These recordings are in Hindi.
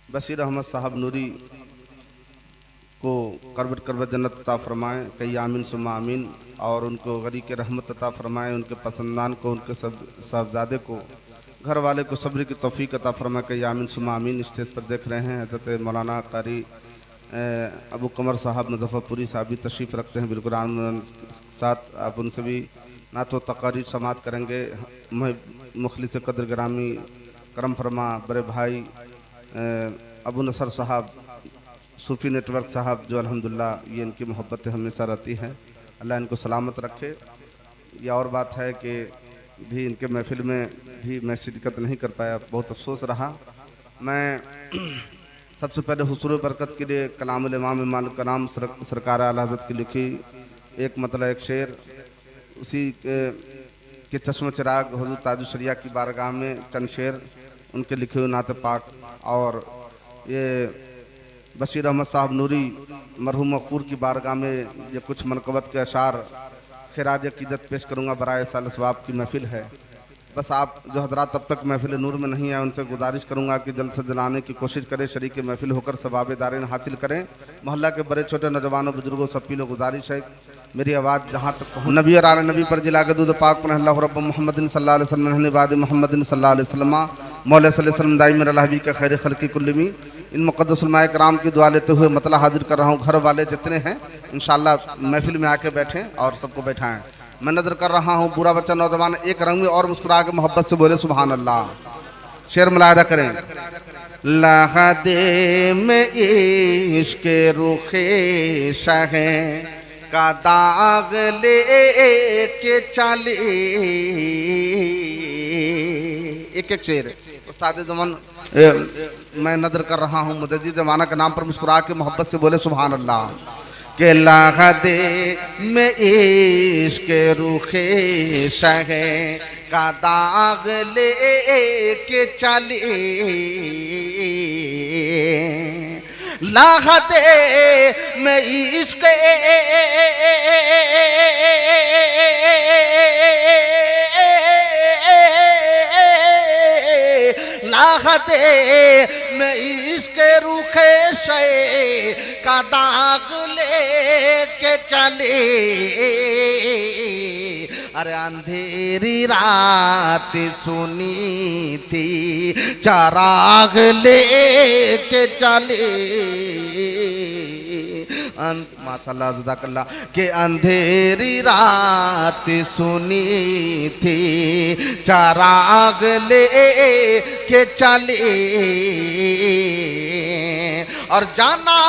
बशीर अहमद साहब नूरी को करबत करबत जन्नत अता फरमाएँ, कई आमीन सुम्मा आमीन। और उनको गरी के रहमत अता फरमाएँ, उनके पसंदान को, उनके सब साहबजादे को, घर वाले को सब्र की तौफीक अता फरमाएँ, कई आमीन सुम्मा आमीन। स्टेज पर देख रहे हैं हज़रत मौलाना कारी अबू कमर साहब मुज़फ़्फ़रपुरी साहब भी तशरीफ़ रखते हैं बिल्कुल साथ। आप उनसे भी नात व तक़ारीर समात करेंगे। मुखलिस कदर ग्रामी करम फरमा बड़े भाई अबू नसर साहब सूफ़ी नेटवर्क साहब, जो अल्हम्दुलिल्लाह ये इनकी मोहब्बतें हमेशा रहती हैं, अल्लाह इनको सलामत रखे। यह और बात है कि भी इनके महफ़िल में भी मैं शिरकत नहीं कर पाया, बहुत अफसोस रहा। मैं सबसे पहले हुसूर बरकत के लिए कलामुल इमाम इमाम कलाम सरकार आला हज़रत की लिखी एक मतलब एक शेर, उसी के चश्म चिराग हुज़ूर ताजुल शरिया की बारगाह में चंद शेर उनके लिखे हुए नात पाक। और ये बशीर अहमद साहब नूरी मरहूम मक़बूर की बारगाह में ये कुछ मनक़बत के अशार खिराज अक़ीदत पेश करूँगा। बराए साल सवाब की महफ़िल है। बस आप जो हजरात तब तक महफ़िल नूर में नहीं आए उनसे गुजारिश करूँगा कि जल्द से जल्द आने की कोशिश करें, शरीक महफ़िल होकर सवाब दारिन हासिल करें। मोहल्ला के बड़े छोटे नौजवानों बुजुर्गों सब लोग गुजारिश है मेरी आवाज़ जहाँ तक पहुँच। नबी और आले नबी पर जिला के दूध पाक पर अल्लाह रब्ब मोहम्मद सल्लल्लाहु अलैहि वसल्लम बाद मोहम्मद सल्लल्लाहु अलैहि वसल्लम मौला सल्लल्लाहु अलैहि वसल्लम दाई मेरा हबीब का खैर खल्क़ी कुल्लमी। इन मुक़द्दस उलमाए कराम की दुआ लेते हुए मतलब हाजिर कर रहा हूँ। घर वाले जितने हैं इंशाअल्लाह महफ़िल में आके बैठें और सबको बैठाएँ। मैं नज़र कर रहा हूँ बुरा बच्चा नौजवान एक रंग में और मुस्कुरा के मोहब्बत से बोले सुभान अल्लाह। शेर मुलाहिदा करें। लहदे में इश्क़ रुखे शहे का दाग ले के चले। एक एक शेर उस्ताद ज़मान मैं नज़र कर रहा हूँ मुजद्दिद ज़माना के नाम पर मुस्कुरा के मोहब्बत से बोले सुभान अल्लाह। के लहदे में इश्क़ रुखे शहे का दाग ले के चले। लहदे में इश्क़ लहदे में इश्क़ रुखे शे का दाग ले के चले। अरे अंधेरी रात सुनी थी चराग ले के चले। माशाअल्लाह ज़ज़ाकल्लाह के अंधेरी रात सुनी थी चराग ले के चले। और जाना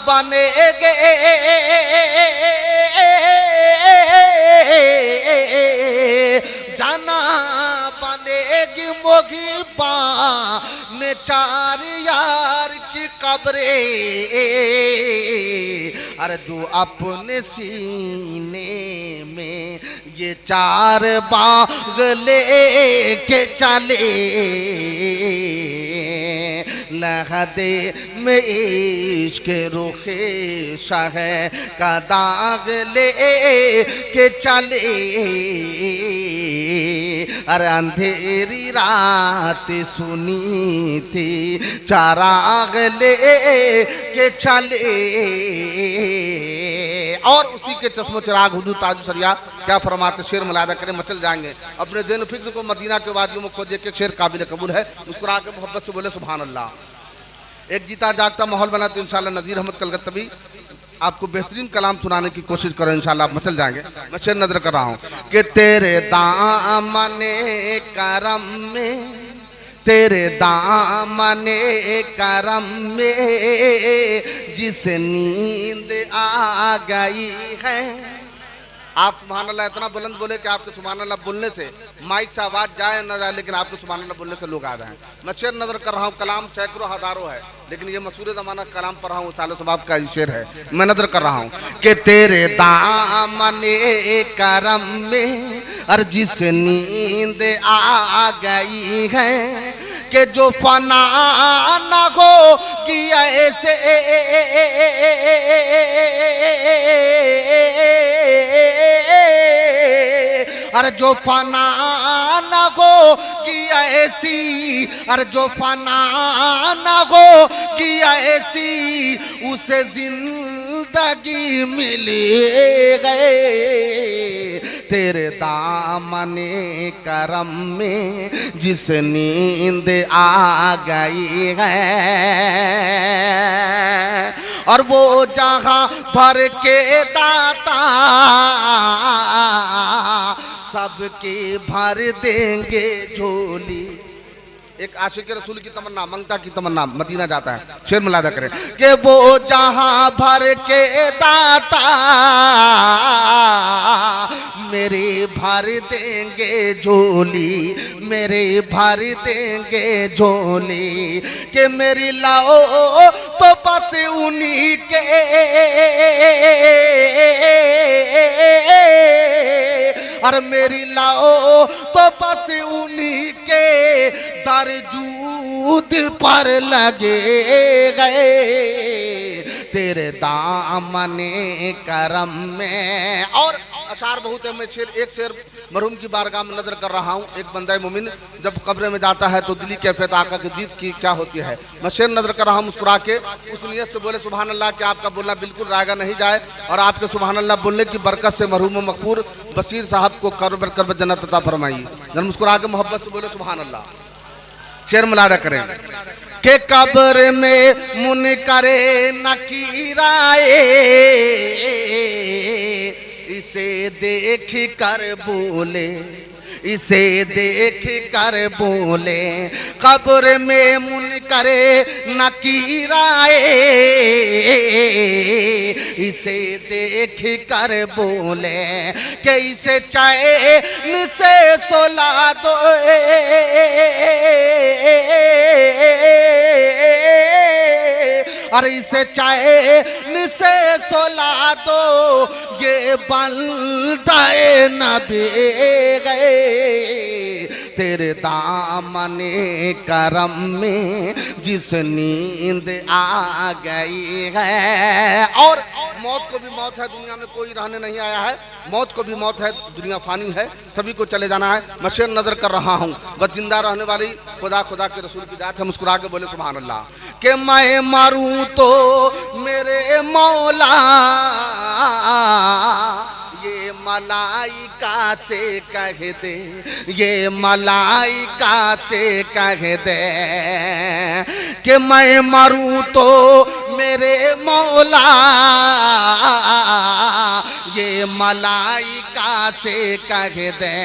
बनेगे जाना बनेगी मोगी ने चार यार की कब्रे। अरे जो अपने सीने में ये चार बाग ले के चले। लहदे में इश्क़ रुखे शहे का दाग ले के चले। अरे अंधेरी रात सुनी थी चराग ले के चले। और उसी के चश्मो चिराग हुजूर ताजुल शरिया क्या फरमाते शेर मुलाहिदा करें मचल जाएंगे। अपने दिन फिक्र को मदीना के वादियों में खोजे के शेर काबिल कबूल है। मुस्कुरा के मोहब्बत से बोले सुभान अल्लाह। एक जीता जागता माहौल बना तो इंशाअल्लाह नज़ीर अहमद कलकत्तवी आपको बेहतरीन कलाम सुनाने की कोशिश करें इंशाअल्लाह आप मचल जाएंगे। मैं शेर नजर कर रहा हूँ कि तेरे दामने करम में तेरे दामने करम में जिस नींद आ गई है। आप सुभान अल्लाह इतना बुलंद बोले कि आपके सुभान अल्लाह बोलने से माइक से आवाज़ जाए न जाए, लेकिन आपके सुभान अल्लाह बोलने से लोग आ जाएं। मैं शेर नज़र कर रहा हूँ, कलाम सैकड़ों हज़ारों है। लेकिन ये मशहूर ज़माना कलाम पढ़ रहा हूँ, सालो सबाब का शेर है, मैं नजर कर रहा हूँ कि तेरे दामने करम में और जिस नींद आ गई है कि जो फना ना हो कि ऐसे अरे जो फना ना हो कि ऐसी, अरे जो फना ना हो कि ऐसी उसे जिंदगी मिली गए तेरे दामने करम में जिस नींद आ गई है और वो जहां भर के दाता सबके भर देंगे झोली। एक आशिक रसूल की तमन्ना, मंगता की तमन्ना, मदीना जाता है, शेर मुलादा करें कि वो जहां भर के दाता मेरे भर देंगे झोली, मेरे भर देंगे झोली कि मेरी लाओ तो बस उन्हीं के और मेरी लाओ तो बस उन्हीं के दरजूद पर लगे गए तेरे दामने करम में। और अशार बहुत है, मैं एक शेर मरहूम की बारगाह में नजर कर रहा हूँ। एक बंदा मोमिन जब कब्र में जाता है तो दिली कैफियत आका की दीद की क्या होती है, मैं शेर नजर कर रहा हूँ मुस्कुरा के, उस नियत से बोले सुभान अल्लाह कि आपका बोलना बिल्कुल रायगा नहीं जाए और आपके सुभान अल्लाह बोलने की बरकत से मरहूम मकबूर बशीर साहब को कर्ब कर्ब जन्नत अता फरमाइए। जब मुस्कुरा के मोहब्बत से बोले सुभान अल्लाह। शेर मुलादा करें के कब्र में मुनकरे नकीराए इसे देख कर बोले, इसे देख कर बोले कब्र में मुनकरे नकीराए इसे देख कर बोले कि इसे चैन से सुला दो और इसे चैन से सुला दो ये बंदाए नबी गए तेरे दामने करम में जिस नींद आ गई है। और मौत को भी मौत है, दुनिया में कोई रहने नहीं आया है, मौत को भी मौत है, दुनिया फानी है, सभी को चले जाना है। मैं शेर नजर कर रहा हूँ, बस जिंदा रहने वाली खुदा खुदा के रसूल की जात है। मुस्कुरा के बोले सुभान अल्लाह कि मैं मारूं तो मेरे मौला ये मलाइका से कह दे, ये मलाइका से कह दे कि मैं मरूं तो मेरे मौला ये मलाइका से कह दे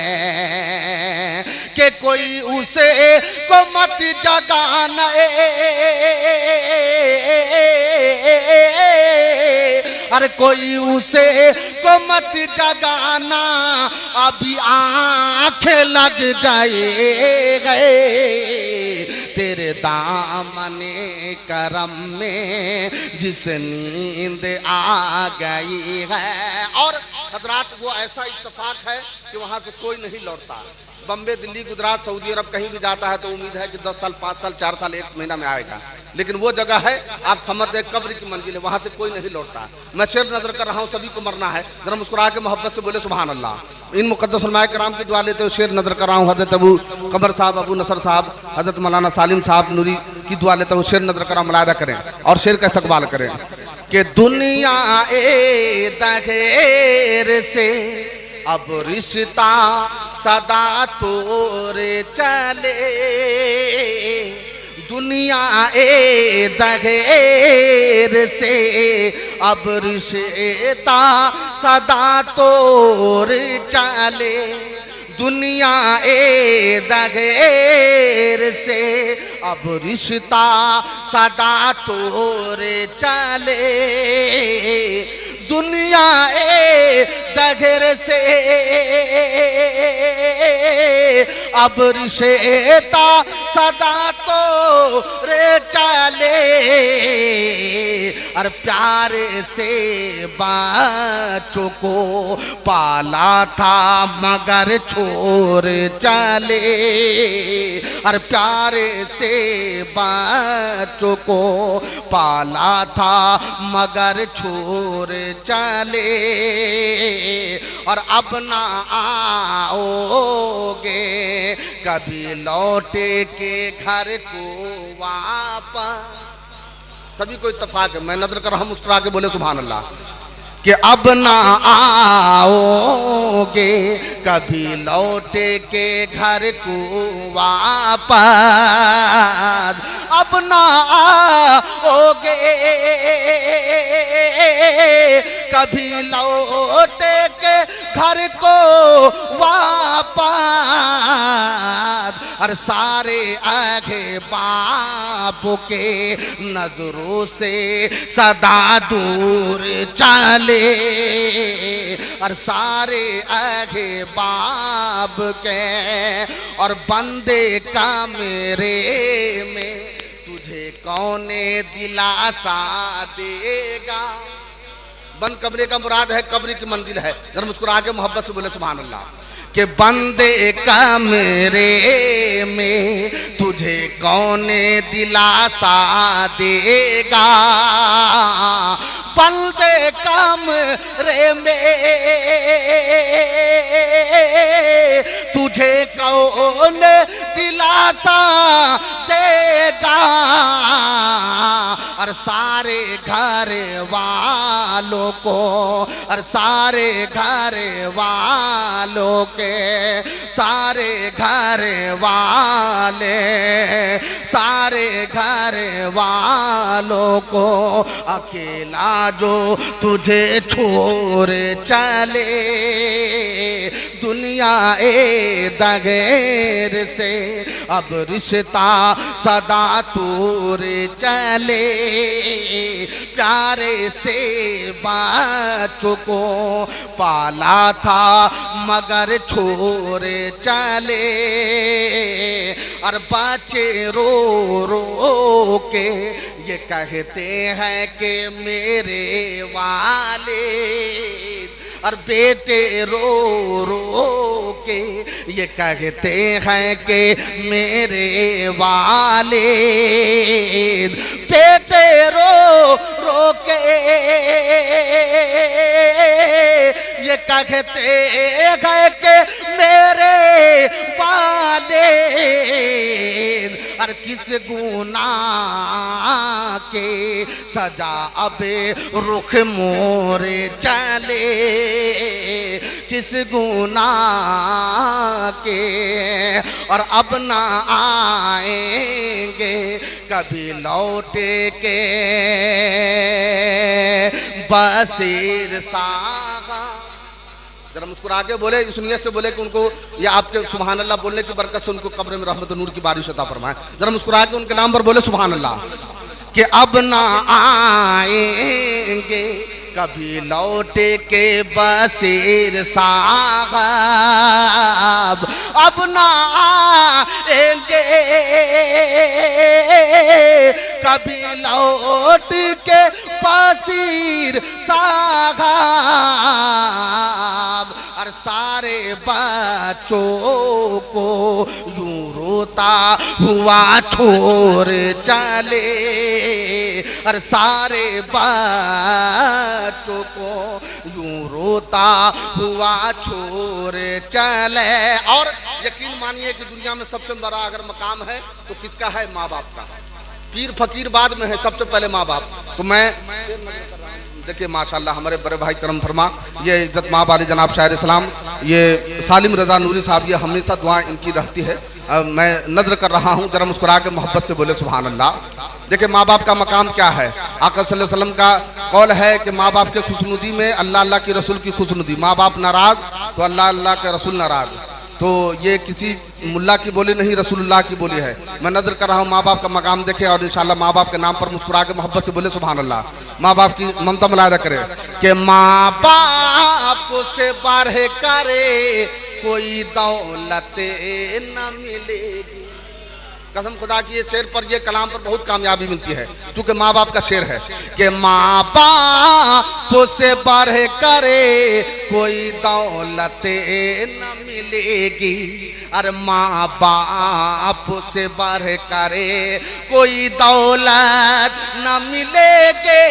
कि कोई उसे को मत जगाना अरे कोई उसे को मत जगाना अभी आंखें लग गए तेरे दामने करम में जिस नींद आ गई है। और हजरात वो ऐसा इत्तेफाक है कि वहाँ से कोई नहीं लौटता। बम्बे, दिल्ली, गुजरात, सऊदी अरब कहीं भी जाता है तो उम्मीद है कि 10 साल, 5 साल, 4 साल, 1 महीना में आएगा, लेकिन वो जगह है आप समझते कब्र की मंजिल है, वहाँ से कोई नहीं लौटता। मैं शेर नजर कर रहा हूँ, सभी को मरना है, जरा मुस्कुरा के मोहब्बत से बोले सुभान अल्लाह। इन मुक़द्दस उलमाए किराम की दुआ लेते हुए शेर नजर कर रहा हूँ। हज़रत अबू कमर साहब, अबू नसर साहब, हज़रत मौलाना सालिम साहब नूरी की दुआ लेते हुए शेर नजर कर रहा हूँ, मुलाहिदा करें और शेर का इस्तक़बाल करें कि दुनिया ए दहेर से अब रिश्ता सदा तोरे चले, दुनिया ए दहेर से अब रिश्ता सदा तोर चले, दुनिया ए दहेर से अब रिश्ता सदा तोर चले, दुनिया ए दहेर से अब रिश्ता सदा तो रे चले और प्यार से बच्चों को पाला था मगर छोड़ चले और प्यार से बच्चों को पाला था मगर छोड़ चले और अब ना आओगे कभी लौटे के घर को वापस। सभी को इत्तेफाक है, मैं नजर कर रहा हूं, मुस्कुरा के बोले सुभान अल्लाह कि अब ना आओगे कभी लौटे के घर को वापस, अब ना आओगे कभी लौटे के घर को वापस। और सारे आगे बाप के नजरों से सदा दूर चले और सारे आगे बाप के और बंदे का मेरे में तुझे कौन दिलासा देगा। बंद कब्र का मुराद है कब्र की मंजिल है। जरा मुस्कुरा के मोहब्बत से बोले सुभान अल्लाह कि बंदे का मेरे में तुझे कौन दिलासा देगा। बंदे का मेरे में तुझे कौन दिलासा देगा। और सारे घर वालों को और सारे घर वालों के सारे घर वाले सारे घर वालों को अकेला जो तुझे छोड़ चले दुनिया ए दगेर से अब रिश्ता सदा दूर चले। प्यारे से बच्चों को पाला था मगर छोड़ चले और बच्चे रो रो के ये कहते हैं कि मेरे वाले और बेटे रो रो के ये कहते हैं कि मेरे वाले बेटे रो रो के ये कहते हैं कि मेरे वाले और किस गुनाह के सजा अब रुख मोरे चले किस गुनाह के और अब ना आएंगे कभी लौटे के बसीर सागा। जरा मुस्कुरा के बोले इस नियत से बोले कि उनको या आपके सुभान अल्लाह बोलने की बरकत से उनको कब्र में रहमत नूर की बारिश अता फरमाए। जरा मुस्कुरा के उनके नाम पर बोले सुभान अल्लाह कि अब ना आएंगे कभी लौटे के बसीर साहब अब ना आएंगे कभी लौट के बसीर साहब और सारे बच्चों को यूं रोता हुआ छोड़ चले और सारे बच्चों को यूं रोता हुआ छोड़ चले। और यकीन मानिए कि दुनिया में सबसे बड़ा अगर मकाम है तो किसका है? माँ बाप का। पीर फकीर बाद में है, सबसे पहले माँ बाप। तो मैं देखिए माशाल्लाह हमारे बड़े भाई करम फरमा ये इज्जत माँ वाली जनाब शायर इस्लाम ये सालिम रजा नूरी साहब ये हमेशा दुआ इनकी रहती है। मैं नजर कर रहा हूँ, जरा मुस्कुरा के मोहब्बत से बोले सुभान अल्लाह। देखिए माँ बाप का मकाम क्या है? आका सल्लल्लाहु अलैहि वसल्लम का कौल है कि माँ बाप के खुशनुदी में अल्लाह अल्लाह के रसूल की खुशनुदी। माँ बाप नाराज तो अल्लाह अल्लाह के रसूल नाराज। तो ये किसी मुल्ला की बोली नहीं, रसूलुल्लाह की बोली है। मैं नजर कर रहा हूँ, माँ बाप का मकाम देखे और इंशाल्लाह माँ बाप के नाम पर मुस्कुरा के मोहब्बत से बोले सुभान अल्लाह। माँ बाप की ममता मुलायदा करे कि माँ बाप से बढ़ करे कोई दौलत न मिलेगी। कसम खुदा की ये शेर पर, ये कलाम पर बहुत कामयाबी मिलती है, क्योंकि माँ बाप का शेर है कि माँ बाप से बढ़ करे कोई दौलत न मिलेगी। अरे माँ बाप से बढ़ करे कोई दौलत न मिलेगी।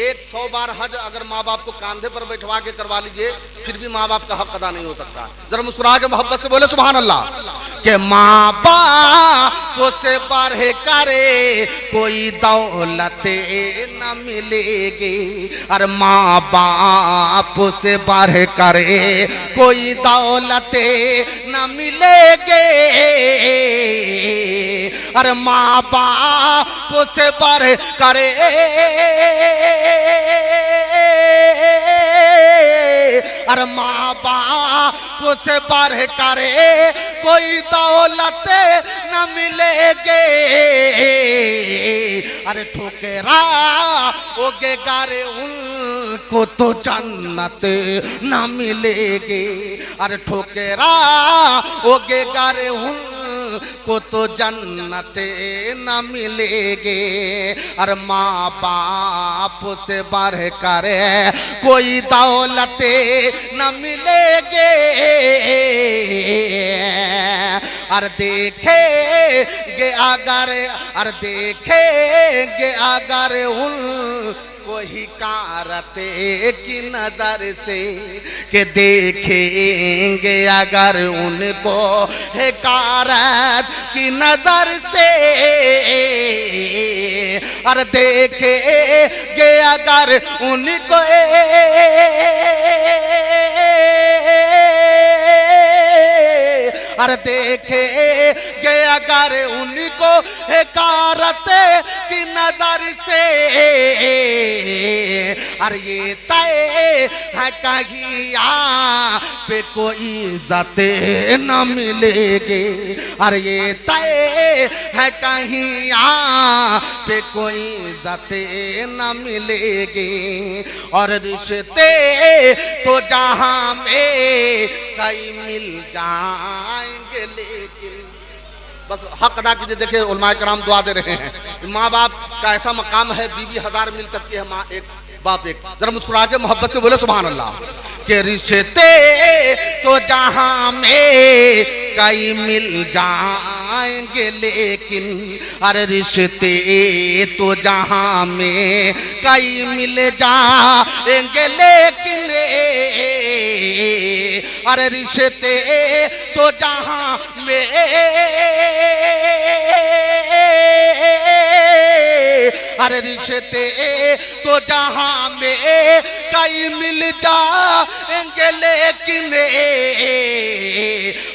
100 बार हज अगर माँ बाप को कांधे पर बैठवा के करवा लीजिए, फिर भी माँ बाप का हक अदा नहीं हो सकता। जरा मुस्कुरा के मोहब्बत से बोले सुभान अल्लाह। कि माँ बाप से बढ़ करे कोई दौलत न मिलेगी। अरे माँ बाप से बढ़ करे कोई दौलत न मिलेगी। अरे माँ बाप से बढ़ करे अरे माँ बाप से बढ़ करे कोई दौलत न मिलेगी। अरे ठोकरा ओगे गारे उनको तो जन्नत न मिलेगी। अरे ठोकरा ओगे गारे उनको तो जन्नत न मिलेगी। अरे माँ बाप से बढ़ करे कोई दौलत न मिलेगी। अरे देखेंगे अगर, अरे देखेंगे अगर उनको हिकारते की नजर से, कि देखेंगे अगर उनको हिकारत की नजर से। अरे देखेंगे अगर उनको अरे देखेंगे अगर उनको हिकारत की नजर से। अरे ये तय है कहीं यहाँ पे कोई इज्जत न मिलेगी। अरे ये तय है कहीं यहाँ पे कोई इज्जत न मिलेगी। और रिश्ते तो जहाँ में कई मिल जाएंगे, लेकिन बस हक अदा कीजिए। देखिए उलमाए कराम दुआ दे रहे हैं, माँ बाप का ऐसा मकाम है, बीवी 1000 मिल सकती है, माँ एक, बाप एक। जरा मुस्कुरा के मोहब्बत से बोले सुभान अल्लाह। के रिश्ते तो जहाँ में कई मिल जाएंगे, लेकिन अरे रिश्ते तो जहाँ में कई मिल जाएंगे, लेकिन अरे रिश्ते तो जहाँ में अरे रिश्ते तो जहाँ में कई मिल जाएंगे, लेकिन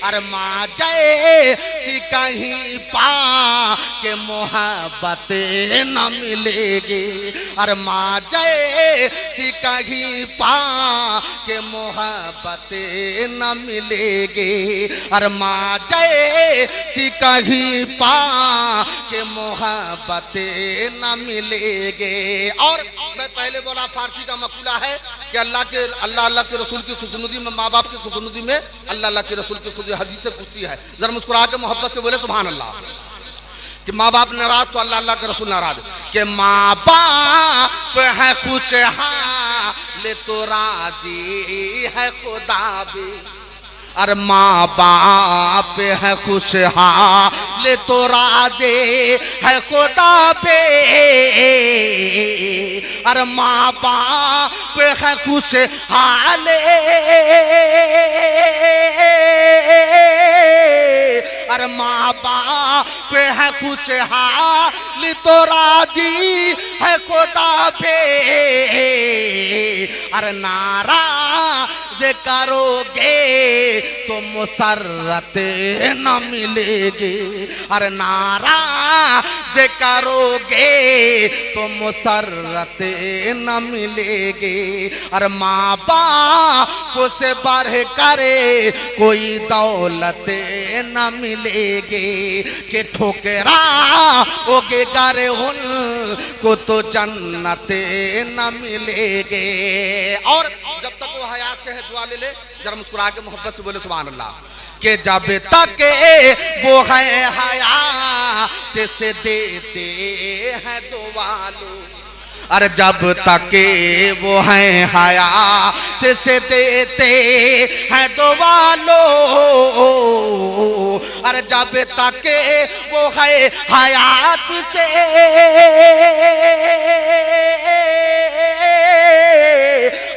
अरे माँ जय सी कहीं पा के मोहब्बत न मिलेगी। अरे माँ जय सी कहीं पा के मोहब्बत न मिलेगी। अरे माँ जय सी कहीं पा के मोहब्बत न मिलेगी। और मैं पहले बोला फारसी का मकूला है कि अल्लाह के रसूल की खुशनुदी में, माँ बाप की खुशनुदी में अल्लाह के रसूल की खुशी हदीस से कुर्सी है। जरा मुस्कुरा के मोहब्बत से बोले सुभान अल्लाह। कि माँ बाप नाराज तो अल्लाह के रसूल नाराज। कि माँ बाप है खुशहाल तो राजी है खुदा भी। अरे माँ बाप है खुशहाल तो राजी है खुदा पे। अरे माँ बाप है खुशहाल अरे माँ बाप है खुशहाल तो राजी है खुदा पे। अरे नाराज करोगे तो मुसर्रत न मिलेगी। अरे नाराज करोगे तो मुसर्रत न मिलेगी। अरे माँ बाप से बढ़ करे कोई दौलत न मिलेगी। कि ठोकरा ओगे गारे उनको तो जन्नत न मिलेगी। और जब तक वो हयात से है दुआ ले ले। जरा मुस्कुरा के मोहब्बत से बोले सुभान अल्लाह। कि जब तक वो है हयात से देते हैं दुआ लो, अरे जब तक वो है हयात से देते हैं दुआ लो, अरे जब तक वो है हयात से,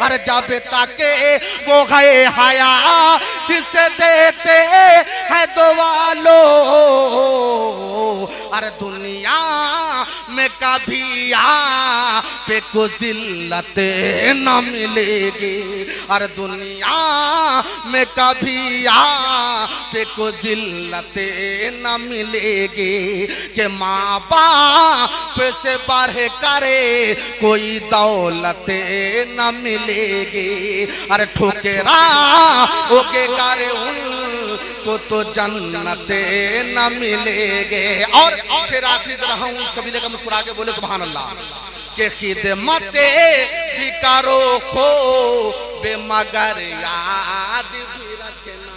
अरे जब तक वो है हयात से देते हैं दुआ लो, अरे दुनिया में कभी पे को जिल्लत न मिलेगी, अरे दुनिया में कभी पे को जिल्लत न मिलेगी, कि माँ बाप से बढ़ करे कोई दौलत न मिलेगी, अरे ठोकरा ओके करे उनको तो जन्नत न मिलेगी। और फिर आखिरी तरह हूँ उस कबीले का मुस्कुरा के बोले सुभान अल्लाह, के खिदमत भी करो खो बे मगर याद भी रखना।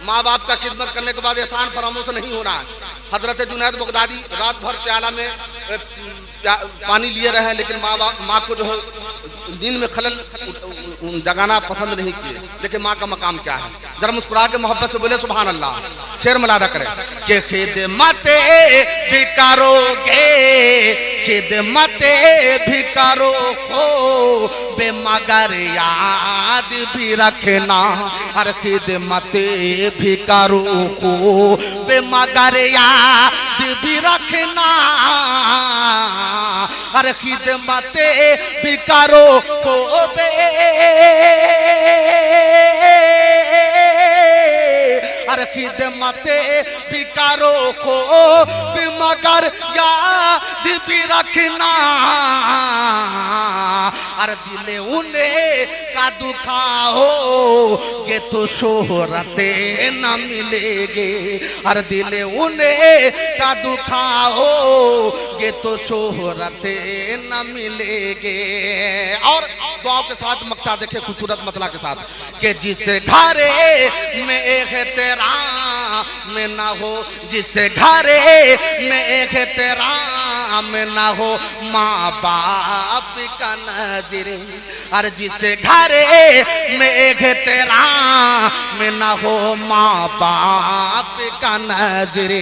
माँ बाप का खिदमत करने के बाद एहसान फरामोश नहीं हो रहा है। हजरत जुनैद बगदादी रात भर प्याला में पानी लिए रहे, लेकिन माँ को जो है नींद में खलल जगाना पसंद नहीं किए। देखिए माँ का मकाम क्या है, जरा मुस्कुरा के मोहब्बत से बोले सुभान अल्लाह, शेर मलादा करें कि खिदमत भी करोगे, खिदमत भी करो खो बे मगर याद भी रखना, अरे खिदमत भी करो खो बे मगर याद भी रखना, अरे खिदमत भी करो खो बे, अरे खिदमत भी करो खो भी मगर याद भी रखना, अरे दिले उन्हें का दुखाओ के तो शोहरत न मिलेगी, अरे दिले उन्हें का दुखाओ के तो शोहरत न मिलेगी। और दुआओं के साथ मक्ता देखे खूबसूरत मतला के साथ, कि जिसे घरे में एहतराम में ना हो, जिसे घरे में एहतराम में ना हो माँ बाप का नजर, अरे जिसे घरे में एहतराम में ना हो माँ बाप का नजर,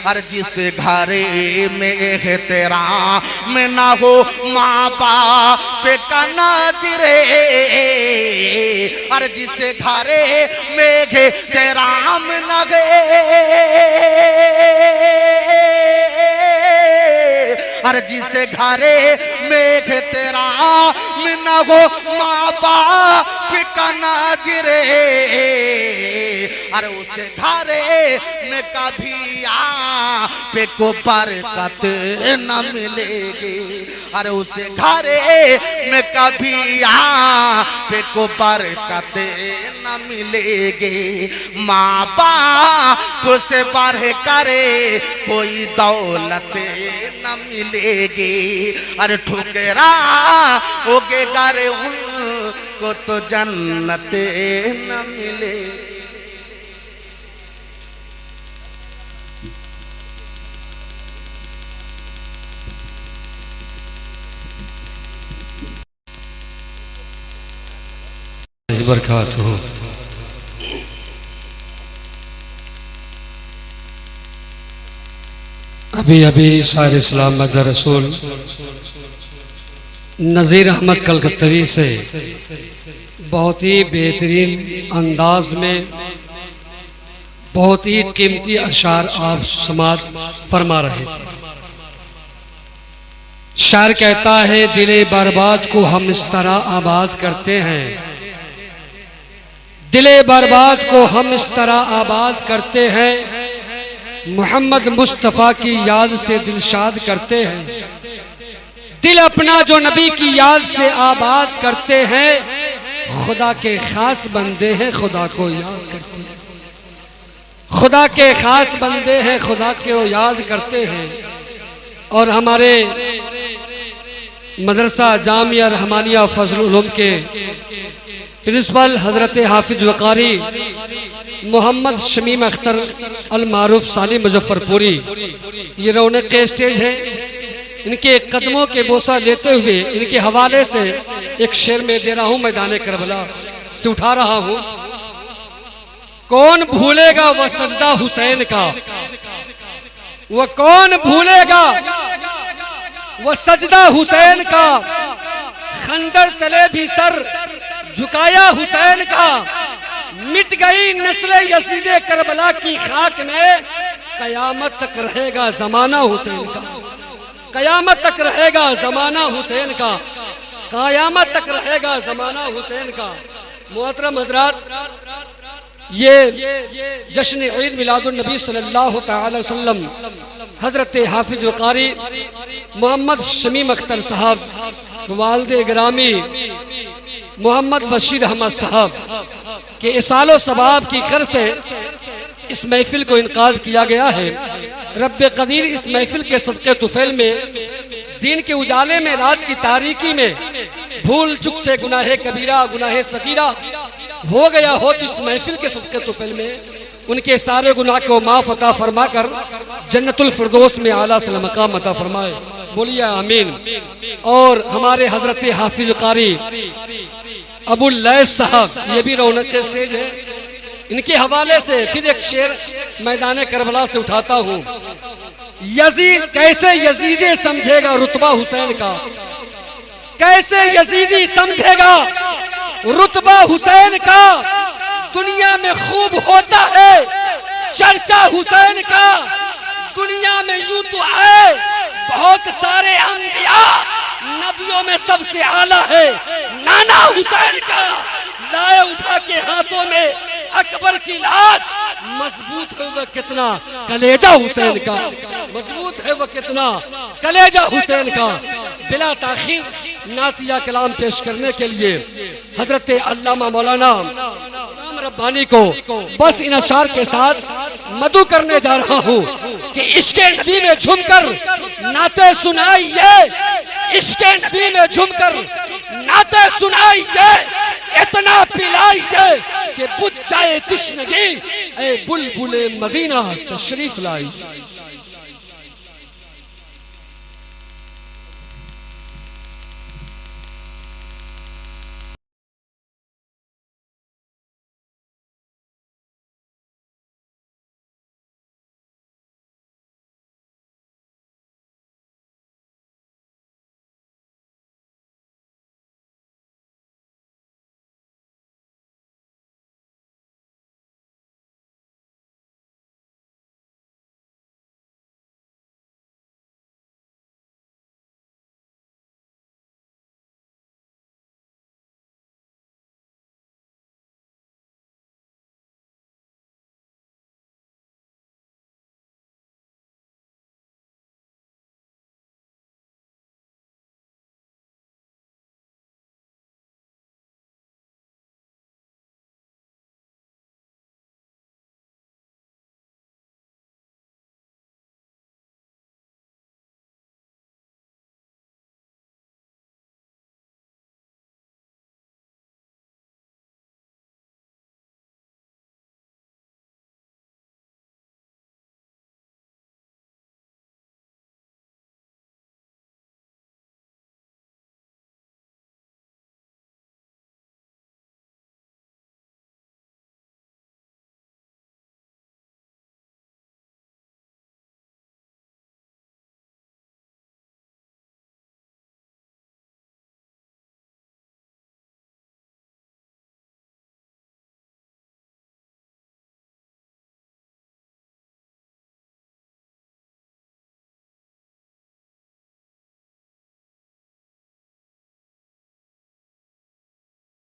अरे जिसे घरे में एहतराम में ना हो माँ बाप का नजर, अरे जिसे घरे में एहतराम न गए, अरे जिसे घरे में एहतराम न हो माँ बाप का नजरे, अरे उसे घरे में कभी पे को बरकत न मिलेगी, अरे उसे घरे में कभी पे को बरकत न मिलेगी। माँ बाप से बढ़ करे कोई दौलत न मिलेगी, अरे ठुकरा होगे करे उनको तो जन्नत न मिलेगी। बरकातहू। अभी अभी शायर इस्लाम मदर रसूल नज़ीर अहमद कलकत्तवी से बहुत ही बेहतरीन अंदाज में बहुत ही कीमती अशार आप समात फरमा रहे थे। शायर कहता है, दिले बर्बाद को हम इस तरह आबाद करते हैं, दिले बर्बाद को हम इस तरह आबाद करते हैं, मोहम्मद मुस्तफ़ा की याद से दिलशाद करते हैं। दिल अपना जो नबी की याद से आबाद करते हैं, खुदा के खास बंदे हैं खुदा को याद करते हैं, खुदा के खास बंदे हैं खुदा को याद करते हैं। और हमारे मदरसा जामिया रहमानिया फजल उलूम के प्रिंसिपल हजरत हाफिज वकारी मोहम्मद शमीम अख्तर अल मारूफ साली मुजफ्फरपुरी, ये रौनक के स्टेज है। इनके कदमों के बोसा लेते हुए इनके हवाले से एक शेर में दे रहा हूँ, मैदान करबला से उठा रहा हूँ। कौन भूलेगा वह सजदा हुसैन का, वह कौन भूलेगा वह सजदा हुसैन का, खंजर तले भी सर झुकाया हुसैन का, मिट गई नस्ल यजीदे करबला की खाक में, कयामत तक रहेगा जमाना हुसैन का, कयामत तक रहेगा जमाना हुसैन का, कयामत तक रहेगा जमाना हुसैन का। मोहतरम हजरात, ये जश्न ईद मिलादुन नबी सल्लल्लाहु अलैहि वसल्लम हजरत हाफिज वकारी मोहम्मद शमीम अख्तर साहब वालिद ग्रामी मोहम्मद बशीर अहमद साहब के इसालो सबाब की कर से इस महफिल को इनकाद किया गया है। रब्बे कदीर इस महफिल के सदक़े तुफैल में, दिन के उजाले में, रात की तारीकी में भूल चुक से गुनाहे कबीरा गुनाहे सगीरा हो गया हो तो इस महफिल के सदक़े तुफैल में उनके सारे गुनाह को माफ़ अता फरमा कर जन्नतुल फिरदौस में आला सा मकाम अता फरमाए। बोलिए आमीन। और हमारे हजरत हाफिज कारी अबुल लैस साहब, ये भी रौनक के स्टेज है। इनके हवाले से फिर एक शेर मैदान करबला से उठाता हूँ। यजीद कैसे यजीदी समझेगा रुतबा हुसैन का, कैसे यजीदी समझेगा रुतबा हुसैन का, दुनिया में खूब होता है चर्चा हुसैन का, दुनिया में यूं तो आए बहुत सारे अंबिया, नबियों में सबसे आला है नाना हुसैन का, लाए उठा के हाथों में अकबर की लाश, मजबूत है वह कितना कलेजा हुसैन का, मजबूत है वह कितना कलेजा हुसैन का। बिला ताखीर नातिया कलाम पेश करने के लिए हजरत अल्लामा मौलाना रब्बानी को बस इन अशार के साथ मदु करने जा रहा हूँ कि इश्क़े नबी में झूमकर नाते सुनाइए, इश्क़े नबी में झूमकर नाते सुनाइए, इतना पिलाइए कि बुझ जाए तश्नगी, ए बुलबुले मदीना तशरीफ लाई।